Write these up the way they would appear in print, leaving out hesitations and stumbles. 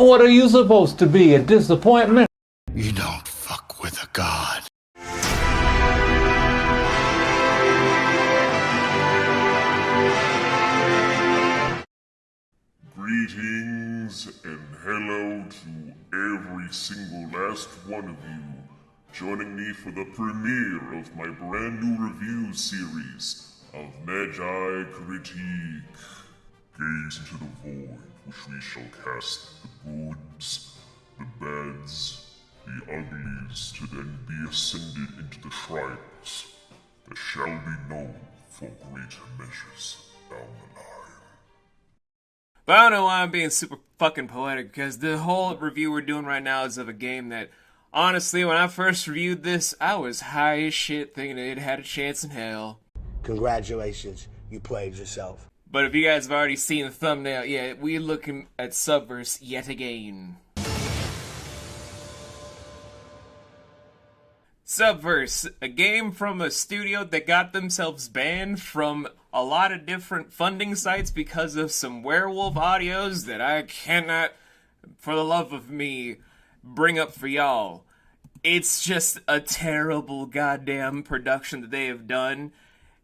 what are you supposed to be, a disappointment? You don't fuck with a god. Greetings and hello to every single last one of you joining me for the premiere of my brand new review series of Medjai Critique. Gaze into the void, which we shall cast the goods, the bads, the uglies, to then be ascended into the shrines that shall be known for greater measures down the line. But I don't know why I'm being super fucking poetic, because the whole review we're doing right now is of a game that, honestly, when I first reviewed this, I was high as shit thinking it had a chance in hell. Congratulations, you played yourself. But if you guys have already seen the thumbnail, yeah, we're looking at Subverse yet again. Subverse, a game from a studio that got themselves banned from a lot of different funding sites because of some werewolf audios that I cannot, for the love of me, bring up for y'all. It's just a terrible goddamn production that they have done,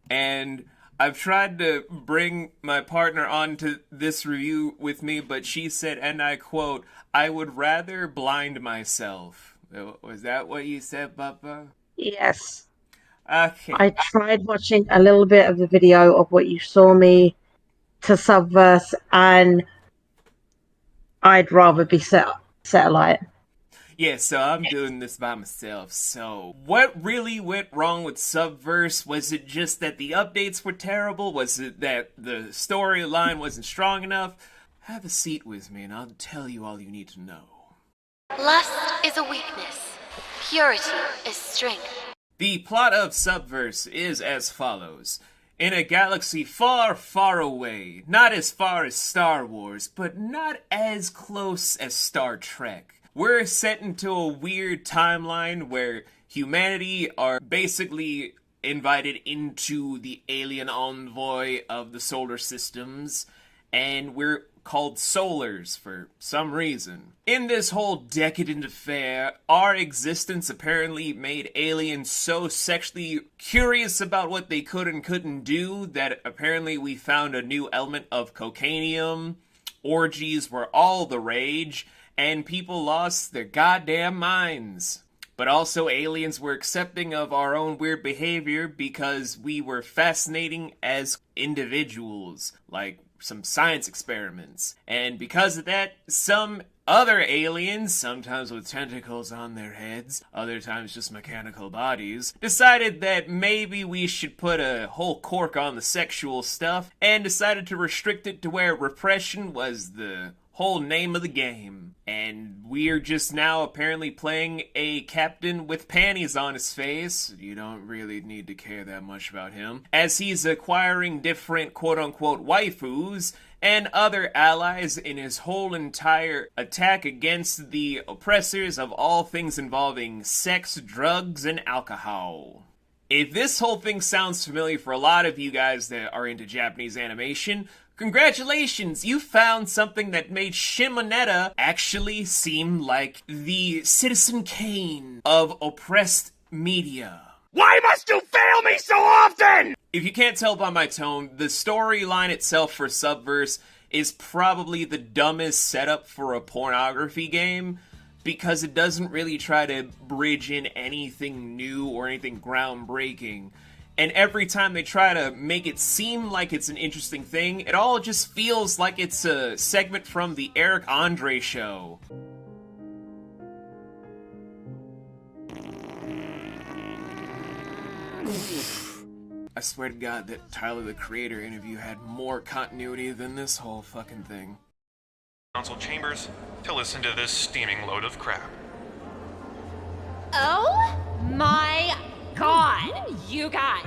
and I've tried to bring my partner onto this review with me, but she said, and I quote, "I would rather blind myself." Was that what you said, Papa? Yes. Okay. I tried watching a little bit of the video of what you saw me to Subverse, and I'd rather be satellite. Yeah, so I'm doing this by myself. So, what really went wrong with Subverse? Was it just that the updates were terrible? Was it that the storyline wasn't strong enough? Have a seat with me and I'll tell you all you need to know. Lust is a weakness. Purity is strength. The plot of Subverse is as follows. In a galaxy far, far away, not as far as Star Wars, but not as close as Star Trek, we're set into a weird timeline where humanity are basically invited into the alien envoy of the solar systems, and we're called Solars for some reason. In this whole decadent affair, our existence apparently made aliens so sexually curious about what they could and couldn't do that apparently we found a new element of cocainium. Orgies were all the rage, and people lost their goddamn minds. But also aliens were accepting of our own weird behavior because we were fascinating as individuals, like some science experiments. And because of that, some other aliens, sometimes with tentacles on their heads, other times just mechanical bodies, decided that maybe we should put a whole cork on the sexual stuff, and decided to restrict it to where repression was the whole name of the game. And we're just now apparently playing a captain with panties on his face. You don't really need to care that much about him, as he's acquiring different quote-unquote waifus and other allies in his whole entire attack against the oppressors of all things involving sex, drugs, and alcohol. If this whole thing sounds familiar for a lot of you guys that are into Japanese animation, congratulations, you found something that made Shimonetta actually seem like the Citizen Kane of oppressed media. Why must you fail me so often? If you can't tell by my tone, the storyline itself for Subverse is probably the dumbest setup for a pornography game, because it doesn't really try to bridge in anything new or anything groundbreaking. And every time they try to make it seem like it's an interesting thing, it all just feels like it's a segment from the Eric Andre show. I swear to God that Tyler the Creator interview had more continuity than this whole fucking thing. Council chambers to listen to this steaming load of crap. Oh my God, you guys.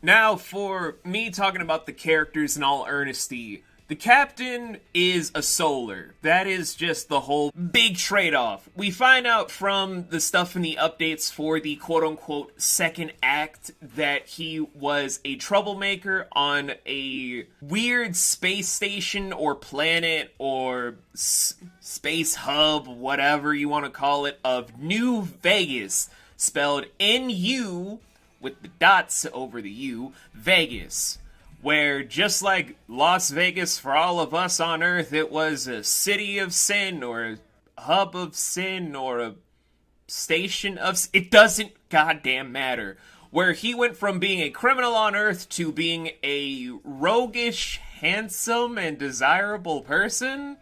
Now, for me talking about the characters in all earnesty, The captain is a solar. That is just the whole big trade-off. We find out from the stuff in the updates for the quote-unquote second act that he was a troublemaker on a weird space station or planet or space hub, whatever you want to call it, of New Vegas, spelled N-U with the dots over the U, Vegas. Where, just like Las Vegas for all of us on Earth, it was a city of sin, or a hub of sin, or a station of... It doesn't goddamn matter. Where he went from being a criminal on Earth to being a roguish, handsome, and desirable person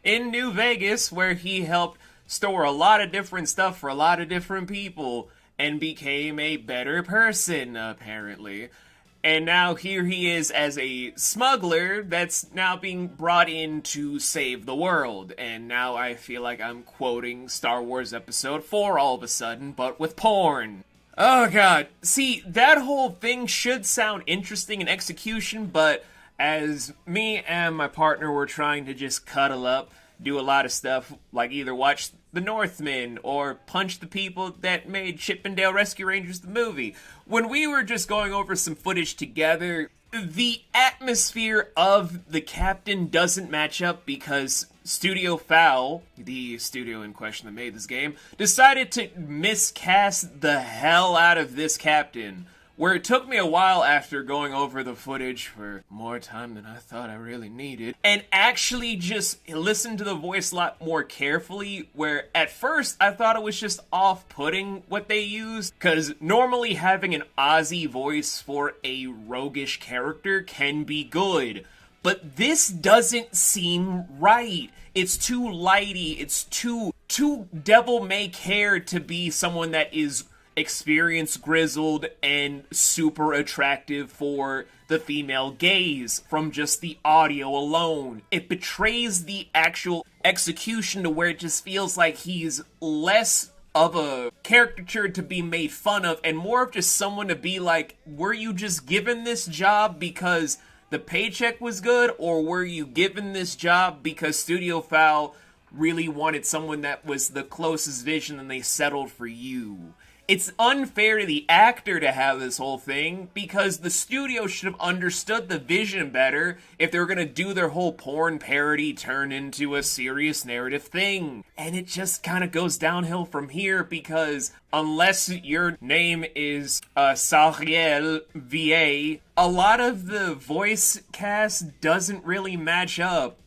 in New Vegas, where he helped store a lot of different stuff for a lot of different people, and became a better person, apparently. And now here he is as a smuggler that's now being brought in to save the world. And now I feel like I'm quoting Star Wars Episode 4 all of a sudden, but with porn. Oh god. See, that whole thing should sound interesting in execution, but as me and my partner were trying to just cuddle up, do a lot of stuff, like either watch The Northman or punch the people that made Chip and Dale Rescue Rangers the movie. When we were just going over some footage together, the atmosphere of the captain doesn't match up because Studio Foul, the studio in question that made this game, decided to miscast the hell out of this captain. Where it took me a while after going over the footage for more time than I thought I really needed, and actually just listen to the voice a lot more carefully, where at first I thought it was just off-putting what they used, because normally having an Aussie voice for a roguish character can be good, but this doesn't seem right. It's too lighty, it's too devil-may-care to be someone that is experienced, grizzled, and super attractive for the female gaze from just the audio alone. It betrays the actual execution to where it just feels like he's less of a caricature to be made fun of and more of just someone to be like, were you just given this job because the paycheck was good, or were you given this job because Studio Foul really wanted someone that was the closest vision and they settled for you? It's unfair to the actor to have this whole thing, because the studio should have understood the vision better if they were going to do their whole porn parody turn into a serious narrative thing. And it just kind of goes downhill from here, because unless your name is Sariel VA, a lot of the voice cast doesn't really match up.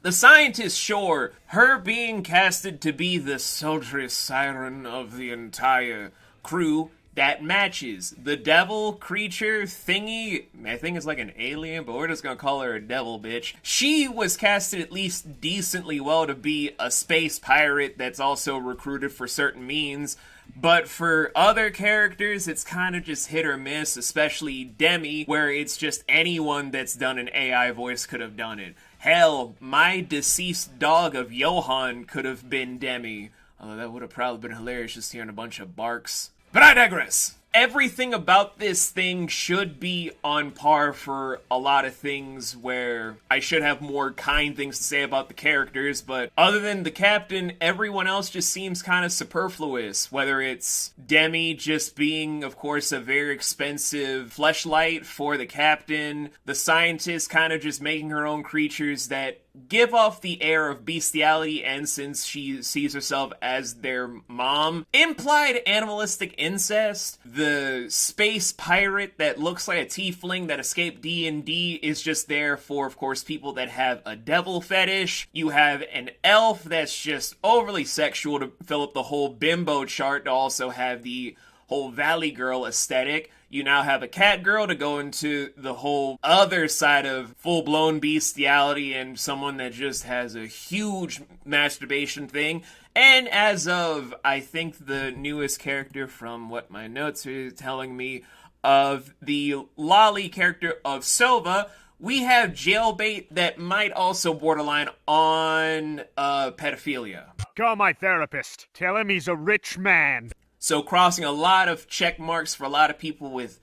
The scientist, sure, her being casted to be the sultry siren of the entire crew, that matches. The devil creature thingy, I think it's like an alien, but we're just gonna call her a devil bitch. She was casted at least decently well to be a space pirate that's also recruited for certain means. But for other characters, it's kind of just hit or miss, especially Demi, where it's just anyone that's done an AI voice could have done it. Hell, my deceased dog of Johan could have been Demi. Although that would have probably been hilarious just hearing a bunch of barks. But I digress. Everything about this thing should be on par for a lot of things where I should have more kind things to say about the characters, but other than the captain, everyone else just seems kind of superfluous. Whether it's Demi just being, of course, a very expensive fleshlight for the captain, the scientist kind of just making her own creatures that give off the air of bestiality, and since she sees herself as their mom, implied animalistic incest. The space pirate that looks like a tiefling that escaped D&D is just there for, of course, people that have a devil fetish. You have an elf that's just overly sexual to fill up the whole bimbo chart, to also have the whole Valley Girl aesthetic. You now have a cat girl to go into the whole other side of full-blown bestiality, and someone that just has a huge masturbation thing. And as of, I think, the newest character from what my notes are telling me, of the lolly character of Sova, we have jailbait that might also borderline on pedophilia. Call my therapist. Tell him he's a rich man. So crossing a lot of check marks for a lot of people with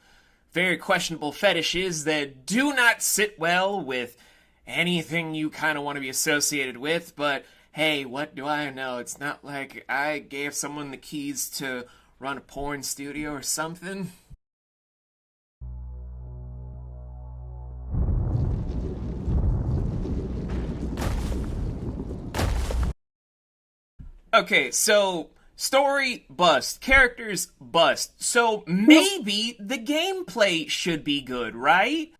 very questionable fetishes that do not sit well with anything you kind of want to be associated with, but hey, what do I know? It's not like I gave someone the keys to run a porn studio or something. Okay, so story bust, characters bust, so maybe the gameplay should be good, right?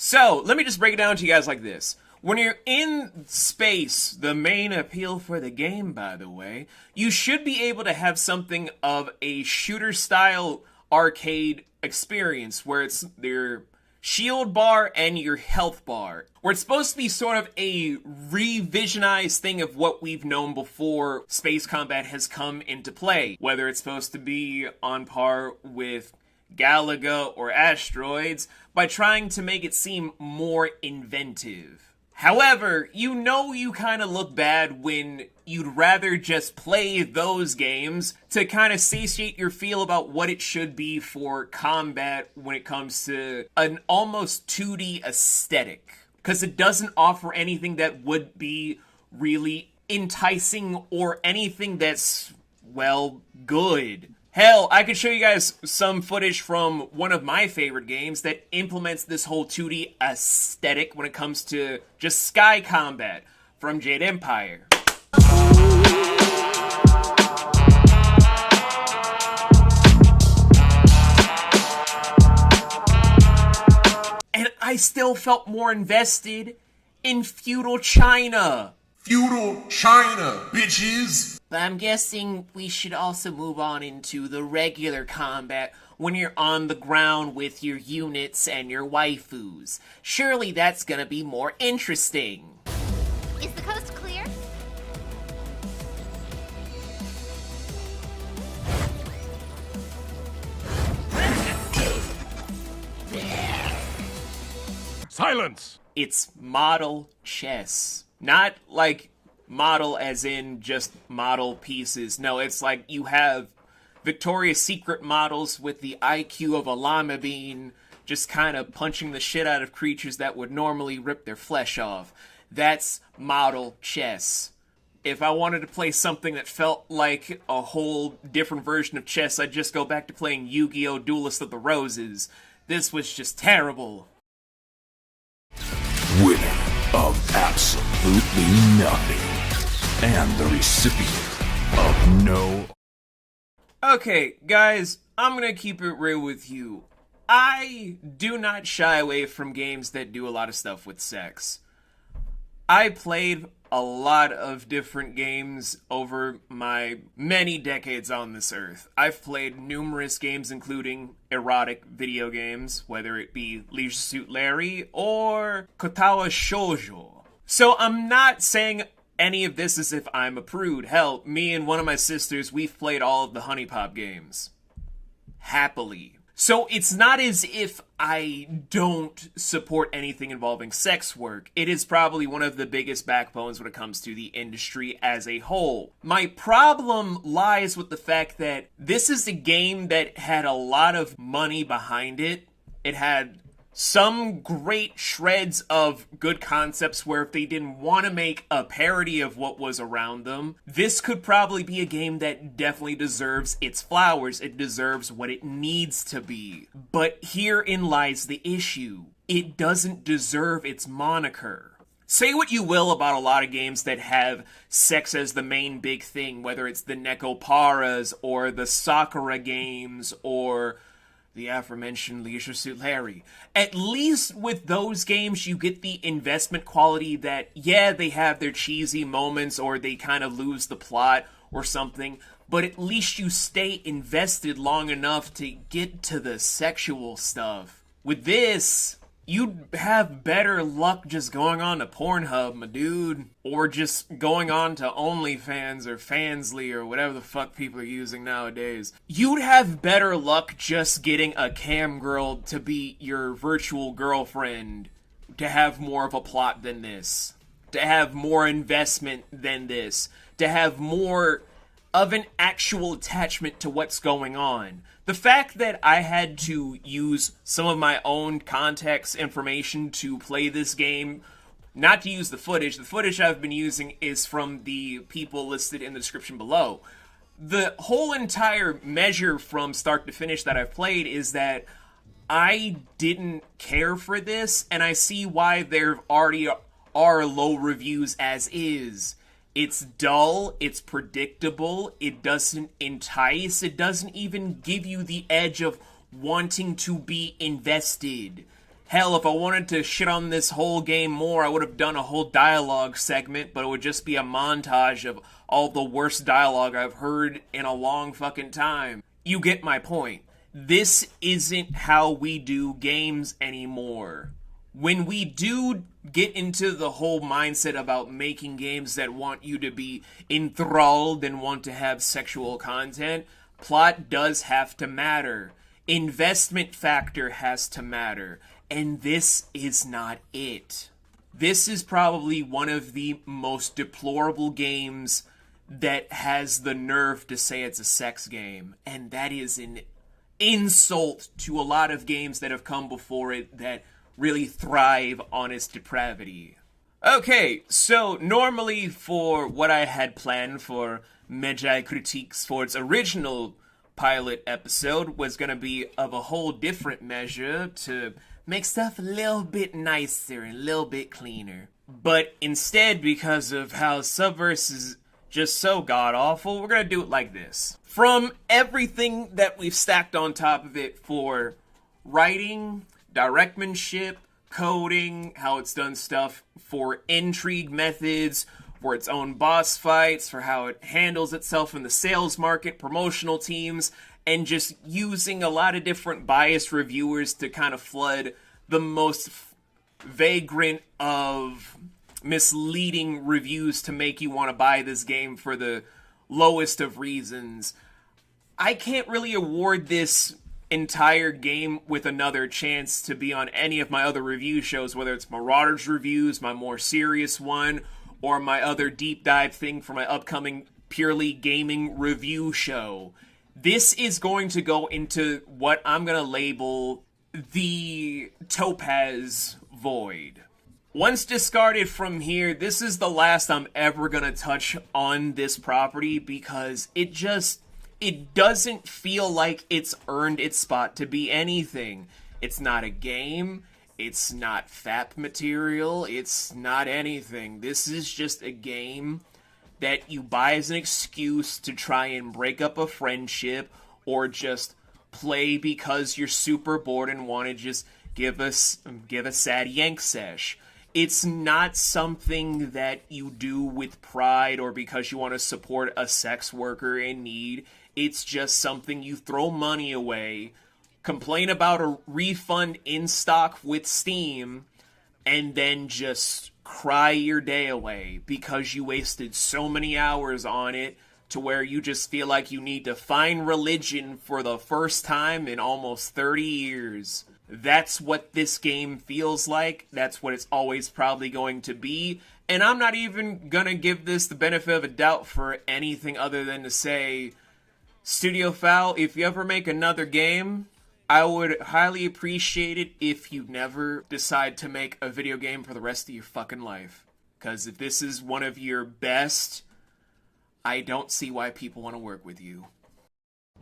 So, let me just break it down to you guys like this. When you're in space, the main appeal for the game, by the way, you should be able to have something of a shooter-style arcade experience where it's your shield bar and your health bar, where it's supposed to be sort of a revisionized thing of what we've known before space combat has come into play, whether it's supposed to be on par with Galaga or Asteroids, by trying to make it seem more inventive. However, you know you kind of look bad when you'd rather just play those games to kind of satiate your feel about what it should be for combat when it comes to an almost 2D aesthetic. Because it doesn't offer anything that would be really enticing or anything that's, well, good. Hell, I could show you guys some footage from one of my favorite games that implements this whole 2D aesthetic when it comes to just sky combat from Jade Empire. And I still felt more invested in feudal China. Feudal China, bitches! But I'm guessing we should also move on into the regular combat when you're on the ground with your units and your waifus. Surely that's gonna be more interesting. Is the coast clear? Silence! It's model chess. Not like model as in just model pieces. No, it's like you have Victoria's Secret models with the IQ of a lima bean just kind of punching the shit out of creatures that would normally rip their flesh off. That's model chess. If I wanted to play something that felt like a whole different version of chess, I'd just go back to playing Yu-Gi-Oh! Duelist of the Roses. This was just terrible. Winner of absolutely nothing, and the recipient of no. Okay, guys, I'm gonna keep it real with you. I do not shy away from games that do a lot of stuff with sex. I played a lot of different games over my many decades on this earth. I've played numerous games, including erotic video games, whether it be Leisure Suit Larry or Kotawa Shoujo. So I'm not saying any of this as if I'm a prude. Hell, me and one of my sisters, we've played all of the Honey Pop games. Happily. So it's not as if I don't support anything involving sex work. It is probably one of the biggest backbones when it comes to the industry as a whole. My problem lies with the fact that this is a game that had a lot of money behind it. It had some great shreds of good concepts where if they didn't want to make a parody of what was around them, this could probably be a game that definitely deserves its flowers. It deserves what it needs to be. But herein lies the issue. It doesn't deserve its moniker. Say what you will about a lot of games that have sex as the main big thing, whether it's the Nekoparas or the Sakura games or the aforementioned Leisure Suit Larry. At least with those games, you get the investment quality that, yeah, they have their cheesy moments or they kind of lose the plot or something, but at least you stay invested long enough to get to the sexual stuff. With this, you'd have better luck just going on to Pornhub, my dude. Or just going on to OnlyFans or Fansly or whatever the fuck people are using nowadays. You'd have better luck just getting a cam girl to be your virtual girlfriend to have more of a plot than this. To have more investment than this. To have more of an actual attachment to what's going on. The fact that I had to use some of my own context information to play this game, not to use the footage I've been using is from the people listed in the description below. The whole entire measure from start to finish that I've played is that I didn't care for this, and I see why there already are low reviews as is. It's dull, it's predictable, it doesn't entice, it doesn't even give you the edge of wanting to be invested. Hell, if I wanted to shit on this whole game more, I would have done a whole dialogue segment, but it would just be a montage of all the worst dialogue I've heard in a long fucking time. You get my point. This isn't how we do games anymore. When we do get into the whole mindset about making games that want you to be enthralled and want to have sexual content, plot does have to matter. Investment factor has to matter. And this is not it. This is probably one of the most deplorable games that has the nerve to say it's a sex game. And that is an insult to a lot of games that have come before it that really thrive on its depravity. Okay, so normally for what I had planned for Medjai Critiques for its original pilot episode was going to be of a whole different measure to make stuff a little bit nicer and a little bit cleaner. But instead, because of how Subverse is just so god-awful, we're going to do it like this. From everything that we've stacked on top of it for writing, directmanship, coding, how it's done stuff for intrigue methods, for its own boss fights, for how it handles itself in the sales market, promotional teams, and just using a lot of different biased reviewers to kind of flood the most vagrant of misleading reviews to make you want to buy this game for the lowest of reasons. I can't really award this entire game with another chance to be on any of my other review shows, whether it's Marauders Reviews, my more serious one, or my other deep dive thing for my upcoming purely gaming review show. This is going to go into what I'm going to label the Topaz Void. Once discarded from here, this is the last I'm ever going to touch on this property because it doesn't feel like it's earned its spot to be anything. It's not a game. It's not FAP material. It's not anything. This is just a game that you buy as an excuse to try and break up a friendship or just play because you're super bored and want to just give a sad yank sesh. It's not something that you do with pride or because you want to support a sex worker in need. It's just something you throw money away, complain about a refund in stock with Steam, and then just cry your day away because you wasted so many hours on it to where you just feel like you need to find religion for the first time in almost 30 years. That's what this game feels like. That's what it's always probably going to be. And I'm not even gonna give this the benefit of a doubt for anything other than to say, Studio Foul, if you ever make another game, I would highly appreciate it if you never decide to make a video game for the rest of your fucking life. Because if this is one of your best, I don't see why people want to work with you.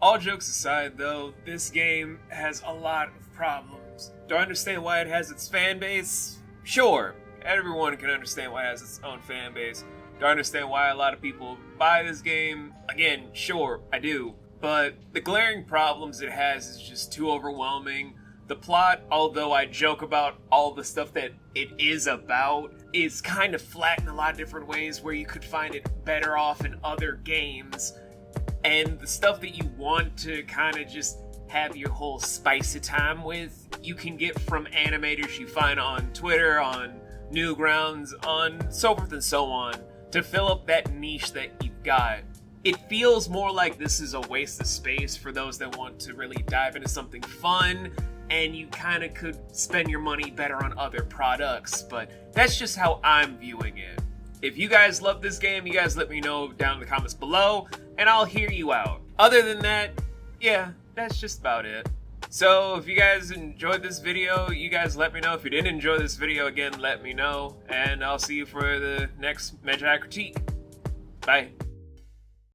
All jokes aside, though, this game has a lot of problems. Do I understand why it has its fan base? Sure, everyone can understand why it has its own fan base. Do I understand why a lot of people buy this game? Again, sure, I do. But the glaring problems it has is just too overwhelming. The plot, although I joke about all the stuff that it is about, is kind of flat in a lot of different ways where you could find it better off in other games. And the stuff that you want to kind of just have your whole spicy time with, you can get from animators you find on Twitter, on Newgrounds, on so forth and so on, to fill up that niche that you've got. It feels more like this is a waste of space for those that want to really dive into something fun, and you kind of could spend your money better on other products, but that's just how I'm viewing it. If you guys love this game, you guys let me know down in the comments below. and I'll hear you out. Other than that, yeah, that's just about it. So if you guys enjoyed this video, you guys let me know. If you didn't enjoy this video, again, let me know. And I'll see you for the next Medjai Critique. Bye.